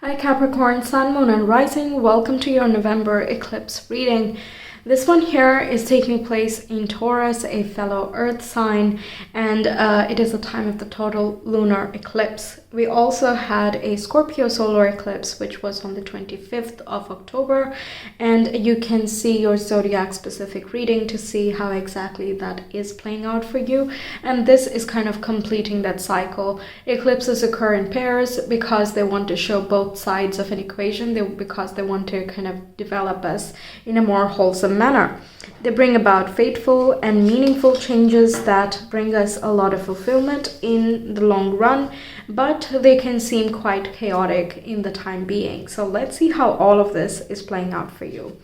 Hi Capricorn, Sun, Moon and Rising. Welcome to your November eclipse reading. This one here is taking place in Taurus, a fellow earth sign, and it is the time of the total lunar eclipse. We also had a Scorpio solar eclipse, which was on the 25th of October, and you can see your zodiac specific reading to see how exactly that is playing out for you. And this is kind of completing that cycle. Eclipses occur in pairs because they want to show both sides of an equation, because they want to kind of develop us in a more wholesome manner. They bring about fateful and meaningful changes that bring us a lot of fulfillment in the long run, but they can seem quite chaotic in the time being. So let's see how all of this is playing out for you.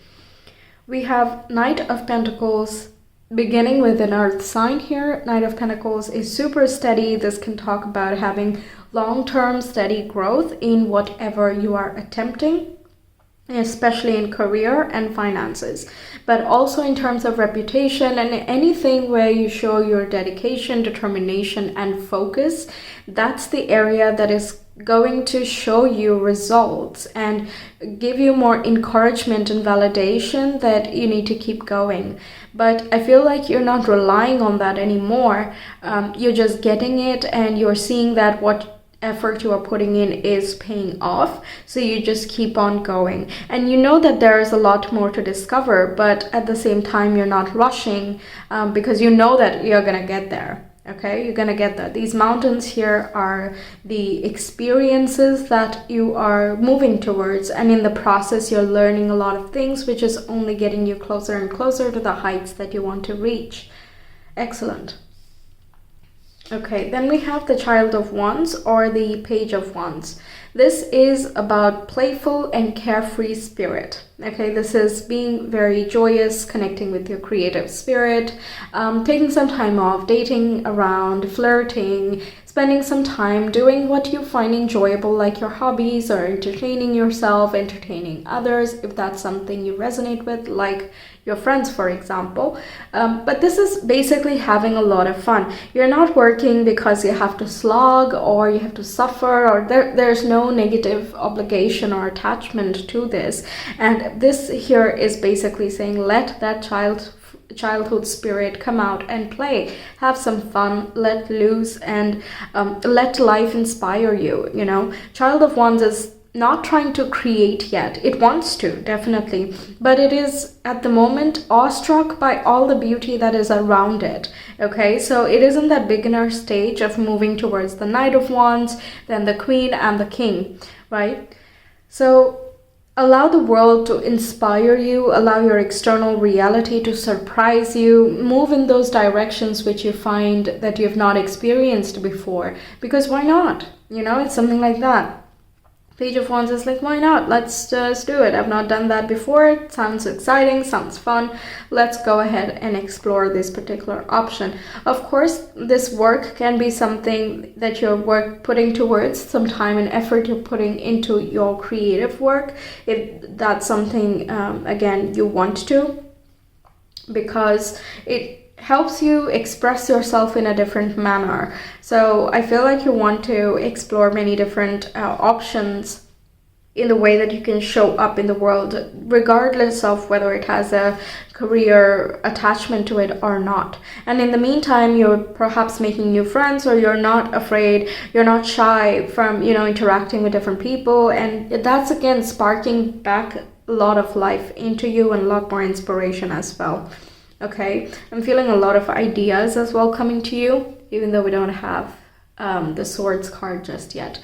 We have Knight of Pentacles beginning with an earth sign here. Knight of Pentacles is super steady. This can talk about having long-term steady growth in whatever you are attempting, especially in career and finances, but also in terms of reputation and anything where you show your dedication, determination, and focus. That's the area that is going to show you results and give you more encouragement and validation that you need to keep going. But I feel like you're not relying on that anymore. You're just getting it, and you're seeing that what effort you are putting in is paying off, so you just keep on going, and you know that there is a lot more to discover, but at the same time you're not rushing, because you know that you're gonna get there. Okay, you're gonna get there. These mountains here are the experiences that you are moving towards, and in the process you're learning a lot of things, which is only getting you closer and closer to the heights that you want to reach. Excellent. Okay, then we have the Child of Wands or the Page of Wands. This is about playful and carefree spirit. Okay, this is being very joyous, connecting with your creative spirit, taking some time off, dating around, flirting, spending some time doing what you find enjoyable, like your hobbies, or entertaining yourself, entertaining others, if that's something you resonate with, like your friends, for example. But this is basically having a lot of fun. You're not working because you have to slog or you have to suffer, or there's no negative obligation or attachment to this. And this here is basically saying, let that childhood spirit come out and play, have some fun, let loose, and let life inspire you. You know, Child of Wands is not trying to create yet. It wants to, definitely, but it is at the moment awestruck by all the beauty that is around it. Okay, so it is in that beginner stage of moving towards the Knight of Wands, then the Queen and the King, right? So allow the world to inspire you, allow your external reality to surprise you, move in those directions which you find that you've not experienced before, because why not? You know, it's something like that. Page of Wands is like, why not? Let's just do it. I've not done that before. It sounds exciting, sounds fun. Let's go ahead and explore this particular option. Of course, this work can be something that you're putting towards, some time and effort you're putting into your creative work. If that's something, again, you want to, because it helps you express yourself in a different manner. So I feel like you want to explore many different options in the way that you can show up in the world, regardless of whether it has a career attachment to it or not. And in the meantime, you're perhaps making new friends, or you're not afraid, you're not shy from, you know, interacting with different people, and that's again sparking back a lot of life into you and a lot more inspiration as well. Okay, I'm feeling a lot of ideas as well coming to you, even though we don't have the Swords card just yet.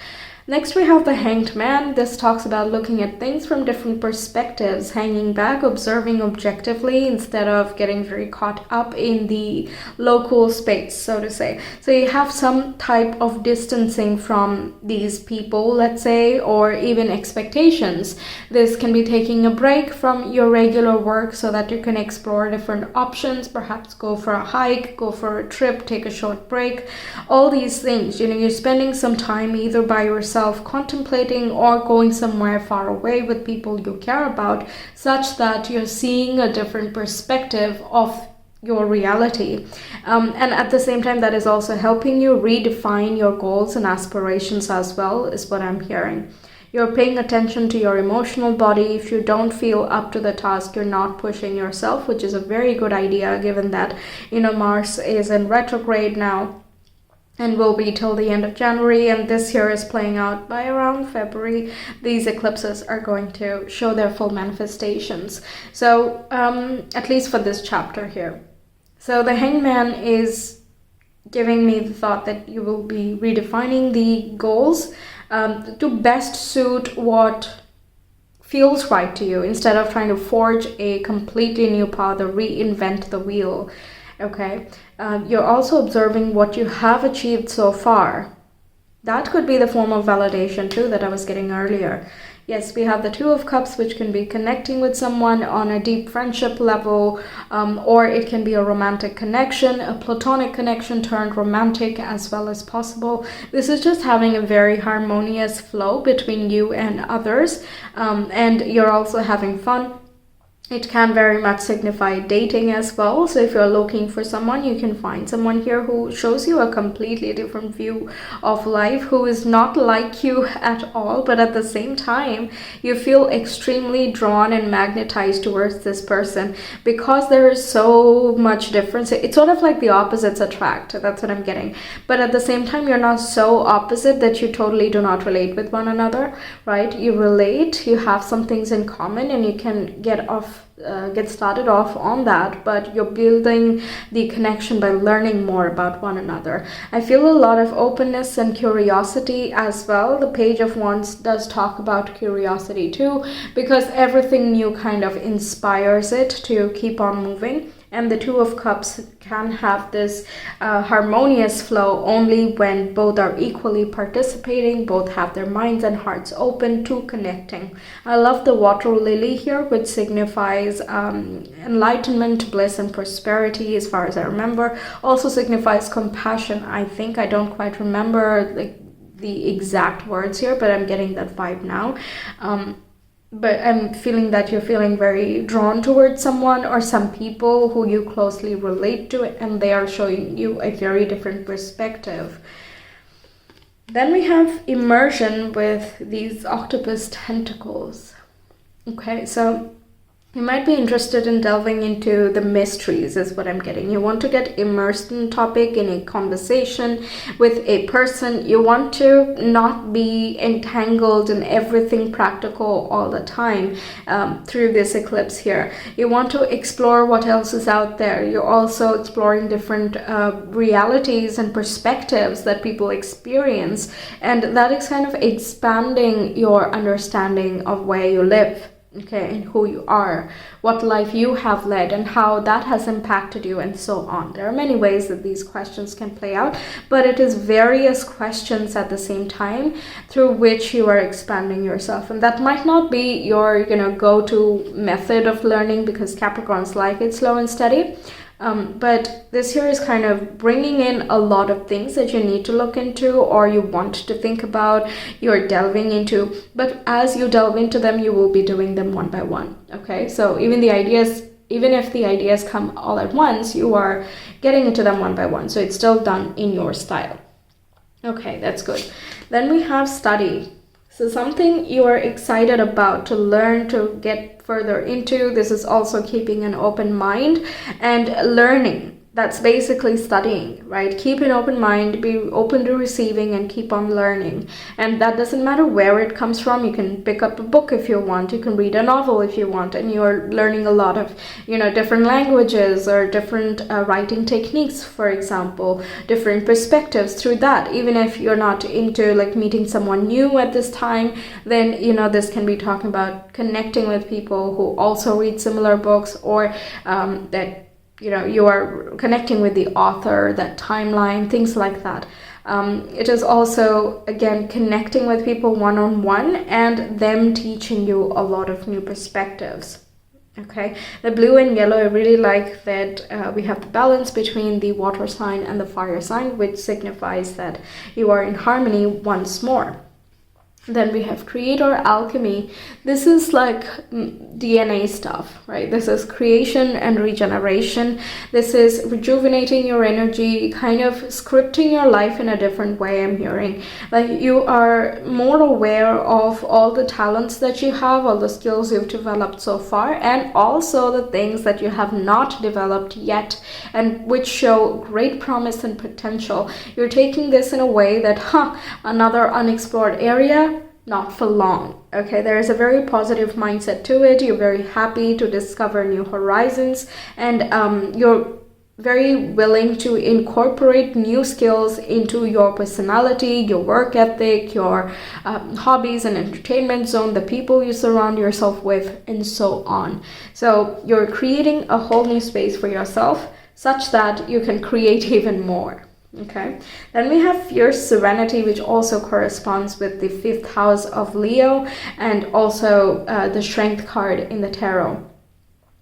Next, we have the Hanged Man. This talks about looking at things from different perspectives, hanging back, observing objectively instead of getting very caught up in the local space, so to say. So you have some type of distancing from these people, let's say, or even expectations. This can be taking a break from your regular work so that you can explore different options, perhaps go for a hike, go for a trip, take a short break, all these things. You know, you're spending some time either by yourself contemplating or going somewhere far away with people you care about, such that you're seeing a different perspective of your reality. And at the same time, that is also helping you redefine your goals and aspirations as well, is what I'm hearing. You're paying attention to your emotional body. If you don't feel up to the task, you're not pushing yourself, which is a very good idea given that, Mars is in retrograde now and will be till the end of January, and this year is playing out by around February. These eclipses are going to show their full manifestations. So at least for this chapter here. So the Hangman is giving me the thought that you will be redefining the goals to best suit what feels right to you, instead of trying to forge a completely new path or reinvent the wheel. Okay, you're also observing what you have achieved so far. That could be the form of validation too that I was getting earlier. Yes, we have the Two of Cups, which can be connecting with someone on a deep friendship level, or it can be a romantic connection, a platonic connection turned romantic as well as possible. This is just having a very harmonious flow between you and others, and you're also having fun. It can very much signify dating as well. So if you're looking for someone, you can find someone here who shows you a completely different view of life, who is not like you at all, but at the same time, you feel extremely drawn and magnetized towards this person because there is so much difference. It's sort of like the opposites attract. That's what I'm getting. But at the same time, you're not so opposite that you totally do not relate with one another, right? You relate, you have some things in common, and you can get started off on that, but you're building the connection by learning more about one another. I feel a lot of openness and curiosity as well. The Page of Wands does talk about curiosity too, because everything new kind of inspires it to keep on moving. And the Two of Cups can have this harmonious flow only when both are equally participating, both have their minds and hearts open to connecting. I love the water lily here, which signifies enlightenment, bliss, and prosperity as far as I remember. Also signifies compassion, I think. I don't quite remember the exact words here, but I'm getting that vibe now. But I'm feeling that you're feeling very drawn towards someone or some people who you closely relate to, and they are showing you a very different perspective. Then we have immersion with these octopus tentacles. Okay, so you might be interested in delving into the mysteries is what I'm getting. You want to get immersed in a topic, in a conversation with a person. You want to not be entangled in everything practical all the time through this eclipse here. You want to explore what else is out there. You're also exploring different realities and perspectives that people experience. And that is kind of expanding your understanding of where you live. Okay, and who you are, what life you have led, and how that has impacted you, and so on. There are many ways that these questions can play out, but it is various questions at the same time through which you are expanding yourself. And that might not be your, go-to method of learning, because Capricorns like it slow and steady. But this year is kind of bringing in a lot of things that you need to look into or you want to think about, you're delving into. But as you delve into them, you will be doing them one by one. Okay, so even if the ideas come all at once, you are getting into them one by one. So it's still done in your style. Okay, that's good. Then we have study. So something you are excited about to learn, to get further into. This is also keeping an open mind and learning. That's basically studying, right? Keep an open mind, be open to receiving, and keep on learning. And that doesn't matter where it comes from. You can pick up a book if you want. You can read a novel if you want. And you're learning a lot of, different languages or different writing techniques, for example, different perspectives through that. Even if you're not into meeting someone new at this time, then, this can be talking about connecting with people who also read similar books, or that you are connecting with the author, that timeline, things like that. It is also, again, connecting with people one-on-one and them teaching you a lot of new perspectives. Okay, the blue and yellow, I really like that we have the balance between the water sign and the fire sign, which signifies that you are in harmony once more. Then we have creator alchemy. This is like DNA stuff, right? This is creation and regeneration. This is rejuvenating your energy, kind of scripting your life in a different way, I'm hearing. Like you are more aware of all the talents that you have, all the skills you've developed so far, and also the things that you have not developed yet and which show great promise and potential. You're taking this in a way that, another unexplored area, not for long. Okay, there is a very positive mindset to it. You're very happy to discover new horizons, and you're very willing to incorporate new skills into your personality, your work ethic, your hobbies and entertainment zone, the people you surround yourself with, and so on. So you're creating a whole new space for yourself such that you can create even more. Okay, then we have fierce serenity, which also corresponds with the 5th house of Leo, and also the strength card in the tarot.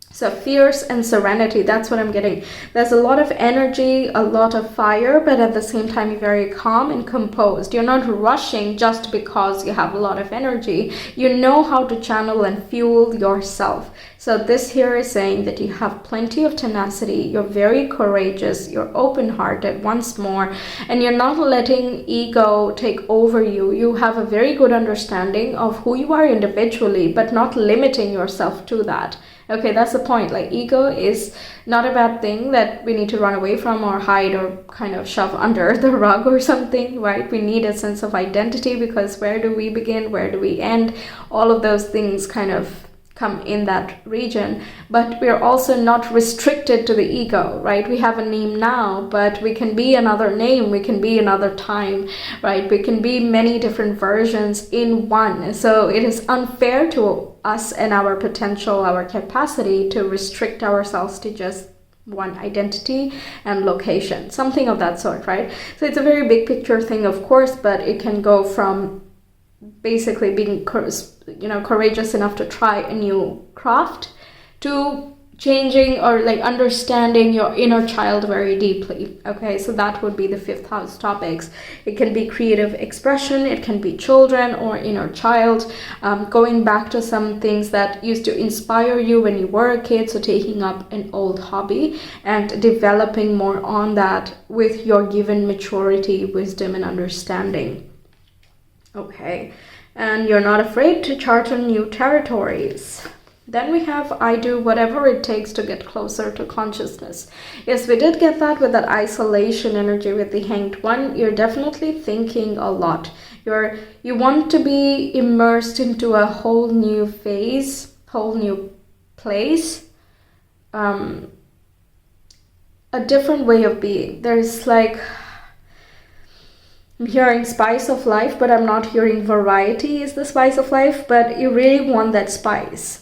So fierce and serenity, that's what I'm getting. There's a lot of energy, a lot of fire, but at the same time, you're very calm and composed. You're not rushing just because you have a lot of energy. You know how to channel and fuel yourself. So this here is saying that you have plenty of tenacity. You're very courageous. You're open-hearted once more, and you're not letting ego take over you. You have a very good understanding of who you are individually, but not limiting yourself to that. Okay, that's the point. Like, ego is not a bad thing that we need to run away from or hide or kind of shove under the rug or something, right? We need a sense of identity, because where do we begin? Where do we end? All of those things kind of come in that region. But we're also not restricted to the ego, right? We have a name now, but we can be another name, we can be another time, right? We can be many different versions in one. So it is unfair to us and our potential, our capacity to restrict ourselves to just one identity and location, something of that sort, right? So it's a very big picture thing, of course, but it can go from basically being courageous enough to try a new craft to changing or like understanding your inner child very deeply. Okay, so that would be the 5th house topics. It can be creative expression, it can be children or inner child, going back to some things that used to inspire you when you were a kid, so taking up an old hobby and developing more on that with your given maturity, wisdom, and understanding. Okay, and you're not afraid to chart on new territories. Then we have, I do whatever it takes to get closer to consciousness. Yes, we did get that with that isolation energy with the Hanged One. You're definitely thinking a lot. You want to be immersed into a whole new phase, whole new place, a different way of being. There's like, I'm hearing spice of life, but I'm not hearing variety is the spice of life, but you really want that spice.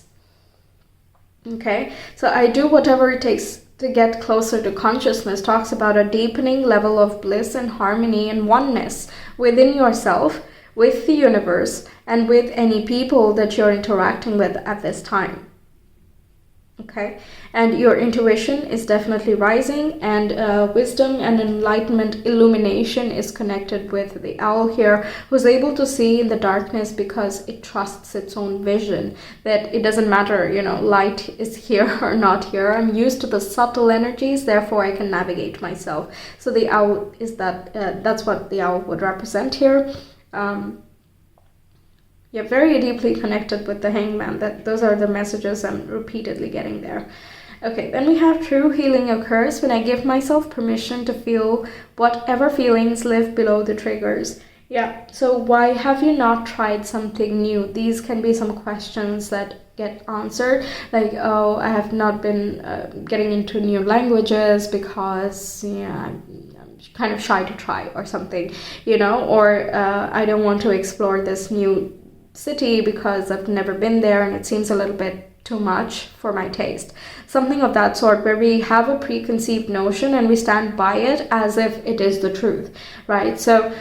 Okay, so I do whatever it takes to get closer to consciousness talks about a deepening level of bliss and harmony and oneness within yourself, with the universe, and with any people that you're interacting with at this time. Okay, and your intuition is definitely rising, and wisdom and enlightenment, illumination is connected with the owl here, who's able to see in the darkness because it trusts its own vision, that it doesn't matter, light is here or not here. I'm used to the subtle energies, therefore I can navigate myself. So the owl is that's what the owl would represent here. You're very deeply connected with the Hangman. Those are the messages I'm repeatedly getting there. Okay, then we have true healing occurs when I give myself permission to feel whatever feelings live below the triggers. Yeah, so why have you not tried something new? These can be some questions that get answered, like, oh, I have not been getting into new languages because I'm kind of shy to try or something, or I don't want to explore this new city because I've never been there and it seems a little bit too much for my taste. Something of that sort, where we have a preconceived notion and we stand by it as if it is the truth, right? So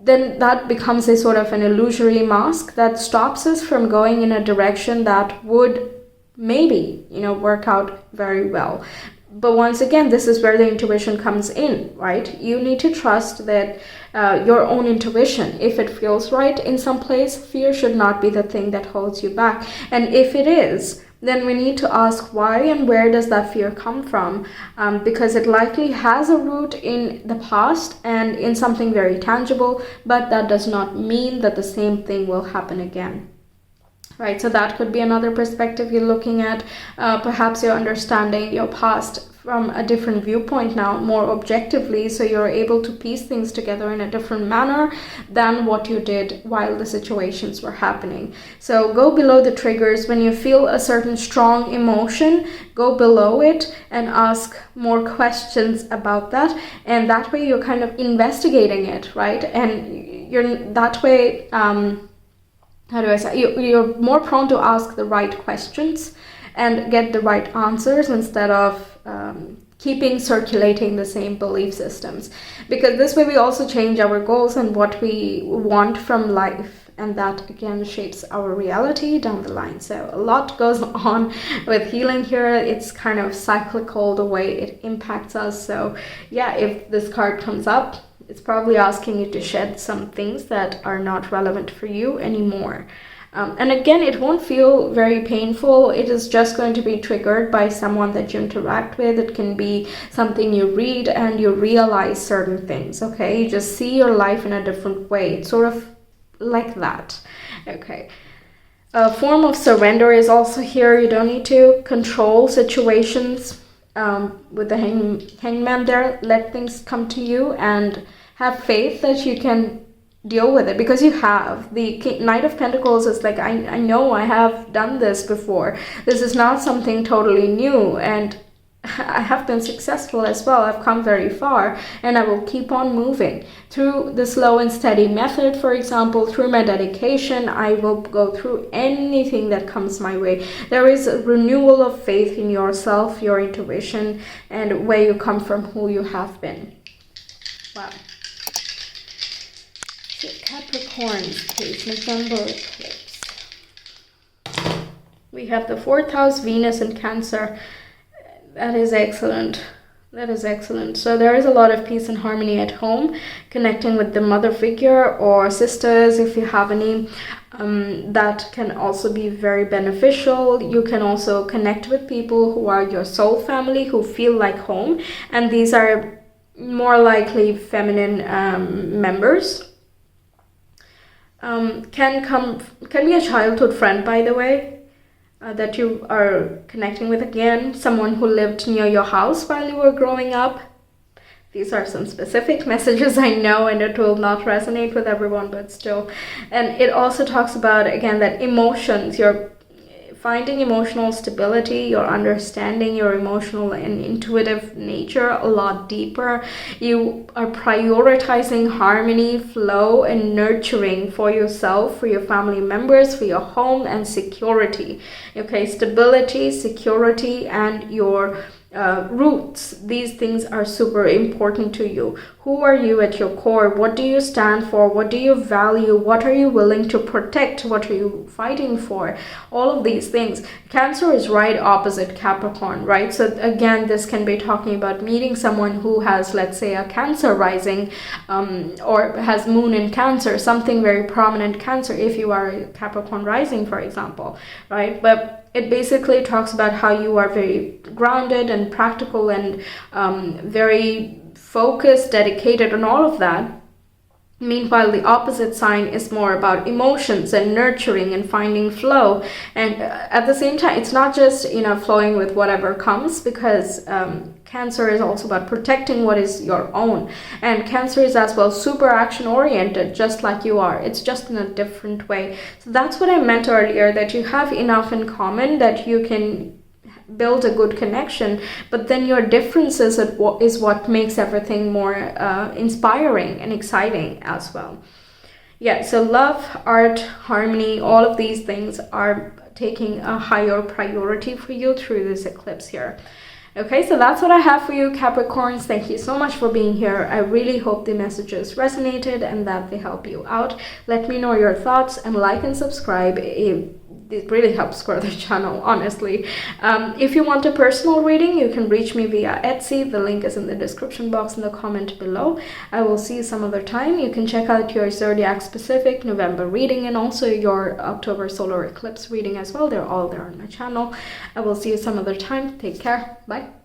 then that becomes a sort of an illusory mask that stops us from going in a direction that would maybe, work out very well. But once again, this is where the intuition comes in, right? You need to trust that your own intuition. If it feels right in some place, fear should not be the thing that holds you back. And if it is, then we need to ask why and where does that fear come from? Because it likely has a root in the past and in something very tangible, but that does not mean that the same thing will happen again. Right, so that could be another perspective you're looking at. Perhaps you're understanding your past from a different viewpoint now, more objectively, so you're able to piece things together in a different manner than what you did while the situations were happening. So go below the triggers. When you feel a certain strong emotion, go below it and ask more questions about that. And that way you're kind of investigating it, right? And you're that way... how do I say, you're more prone to ask the right questions and get the right answers instead of keeping circulating the same belief systems. Because this way we also change our goals and what we want from life. And that again shapes our reality down the line. So a lot goes on with healing here. It's kind of cyclical the way it impacts us. So yeah, if this card comes up, it's probably asking you to shed some things that are not relevant for you anymore. And again, it won't feel very painful. It is just going to be triggered by someone that you interact with. It can be something you read and you realize certain things, okay? You just see your life in a different way. It's sort of like that, okay? A form of surrender is also here. You don't need to control situations. With the hangman there, let things come to you and have faith that you can deal with it, because you have. The Knight of Pentacles is like, I know I have done this before. This is not something totally new, and I have been successful as well. I've come very far and I will keep on moving through the slow and steady method. For example, through my dedication, I will go through anything that comes my way. There is a renewal of faith in yourself, your intuition, and where you come from, who you have been. Wow. So Capricorn's case, November eclipse. We have the 4th house, Venus and Cancer. That is excellent. That is excellent. So there is a lot of peace and harmony at home, connecting with the mother figure or sisters if you have any. That can also be very beneficial. You can also connect with people who are your soul family, who feel like home. And these are more likely feminine members. Can be a childhood friend, by the way. That you are connecting with again, someone who lived near your house while you were growing up. These are some specific messages, I know, and it will not resonate with everyone, but still. And it also talks about, again, that emotions, you're finding emotional stability, you're understanding your emotional and intuitive nature a lot deeper. You are prioritizing harmony, flow, and nurturing for yourself, for your family members, for your home, and security. Okay, stability, security, and your roots. These things are super important to you. Who are you at your core? What do you stand for? What do you value? What are you willing to protect? What are you fighting for? All of these things. Cancer is right opposite Capricorn, right? So again, this can be talking about meeting someone who has, let's say, a Cancer rising, or has moon in Cancer, something very prominent Cancer, if you are a Capricorn rising, for example, right? But it basically talks about how you are very grounded and practical and very focused, dedicated, and all of that. Meanwhile, the opposite sign is more about emotions and nurturing and finding flow. And at the same time, it's not just, flowing with whatever comes, because Cancer is also about protecting what is your own. And Cancer is as well super action oriented, just like you are. It's just in a different way. So that's what I meant earlier, that you have enough in common that you can build a good connection, but then your differences is what makes everything more inspiring and exciting as well. Yeah, so love, art, harmony, all of these things are taking a higher priority for you through this eclipse here. Okay, so that's what I have for you, Capricorns. Thank you so much for being here. I really hope the messages resonated and that they help you out. Let me know your thoughts and like and subscribe it really helps grow the channel, honestly. If you want a personal reading, you can reach me via Etsy. The link is in the description box in the comment below. I will see you some other time. You can check out your zodiac specific November reading and also your October solar eclipse reading as well. They're all there on my channel. I will see you some other time. Take care. Bye.